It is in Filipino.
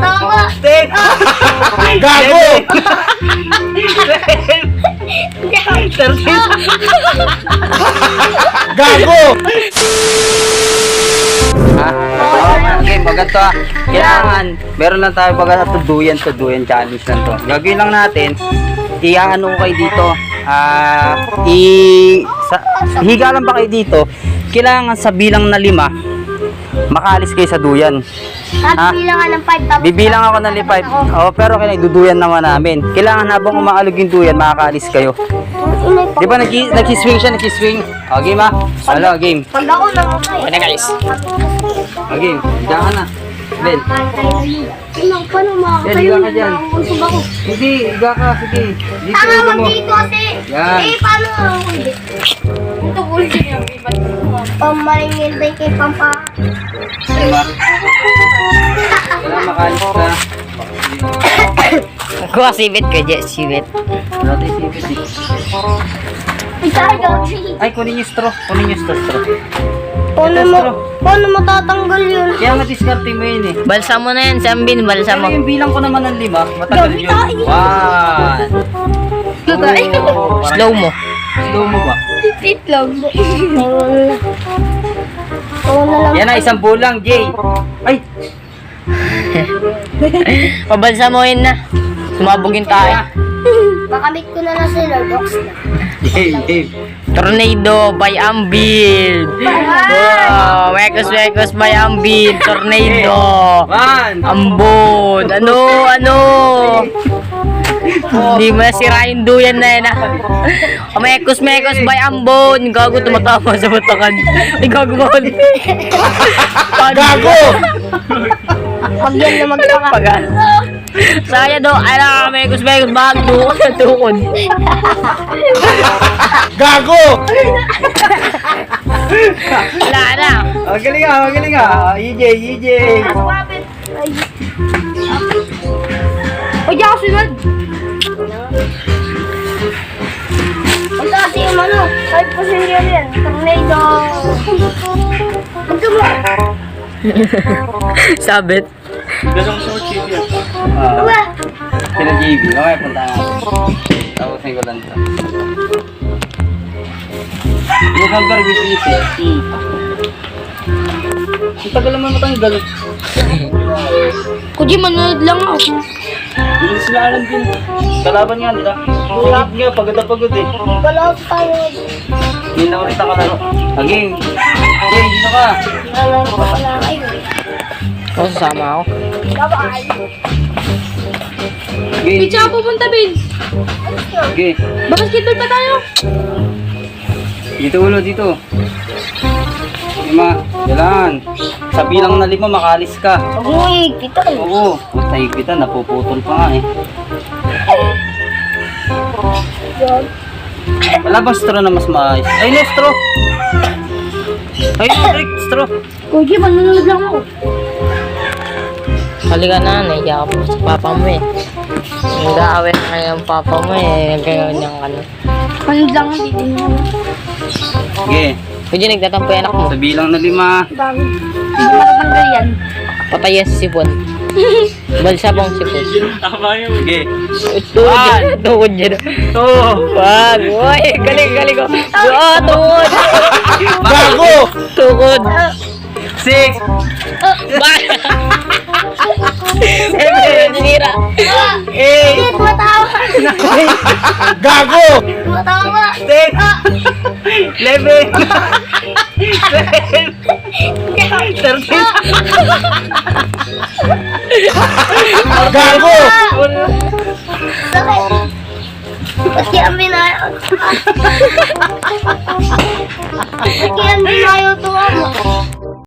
Tama. 10. Gago! 13. Gago! Okay, pagkat to kailangan, meron lang tayo pagkat tuduyan challenge lang to. Gagawin lang natin, i-ano ko kayo dito, higa lang ba kayo dito, kailangan sa bilang na 5, makaalis kayo sa duyan. Bibilangan ng 5 tapos Bibilang ako ng 5. Oh, pero kailangan duduyan naman namin. Kailangan habang umaalog yung duyan, makakaalis kayo. Di ba nag-swing siya, nag-swing? O, game ha? Hello, game. Pag ako namatay. Okay na guys. O, game. Higa ka na. Ben. Paano makakayo? Higa ka dyan. Usog ako. Hindi, higa ka. Sige. Dito Tanga ulo mo. mag-dito kasi. Yan. Paano ako hindi? Ito ulo dyan yung iba. Pamalingin ba kay Pampa? Diba? Kailangan makaalis ka. Kuha sibit ko, Jess, sibit. Dati sipit eh. Ay, kunin yung straw. Kunin yung straw. Paano matatanggal yun? Kaya madiskarte mo yun eh. Balsa mo na yan, Sambin, balsa Pero mo. yung bilang ko naman ng 5, matagal yun. 1. Slow mo. Slow mo ba? Wait lang. Yan na, 10 lang, Jay. Ay, Pabalsa mo yun na. Sumabugin tayo. Makamit ko na lang si Lord Oxnard. Jay. Tornado by Ambil. Wow, wekos by Ambil. Tornado. 1. Ambon. Ano? Hindi mo na sirain duyan na yan ah. Mekos by Ambon. Gago tumatama sa batakan. Ay gago bawal. Gago! Pag yan na magpaka. Saya do, ala mekos bag tukod. Gago! Wala na. Magaling ka. EJ. O diyan ako sunod. Ito kasi yung ano, 5% yan. Tornado. Ito mo. Sabit. Sila JB. Okay, punta natin. Tapusin ko lang ito. November with easy. Ang tagal naman matanggal. Kuji, manood lang ako. Hindi sila alam din. Kalaban nga nila. Pagod nga, pagod na pagod eh. Wala ako tayo. Hindi na ulit ako laro. Aging. Jay, dito ka. Wala kayo. O, sasama ako. Bye-bye. Aging. Pizza ako pupunta, Bin. Aging. Basketball pa tayo. Dito ulo, dito. 5. Kailangan. Sa bilang na 5, makaalis ka. Uy, dito. Oo. Basta higpitan, napuputol pa nga eh. Wala bang straw na mas maayos? Ay, no, straw. Ay, no, Rick, straw. Kuji, manonood lang ako. Halika na, naiya ka po sa papa mo eh. Nag-aawit na kayo ng papa mo eh. Nagkaroon niyang ano. Manonood lang ako, dito niyo. Sige. Pwede nagtatampo yung anak mo. Sa bilang na 5. Bago. Hindi matatanggal yan. Patay yan si Sipon. Balsa bang Sipon. Sige. Tuhod dyan. 2. Wag. Uy, galing ko. Tuhod. Gago! Tuhod. 6. Bye. Sinira. 8. Tumatawa. Gago! Tumatawa. 10. 11. 12. 13. Gago! Sakit. Ba't kaya ang binayo? Ba't kaya ang binayo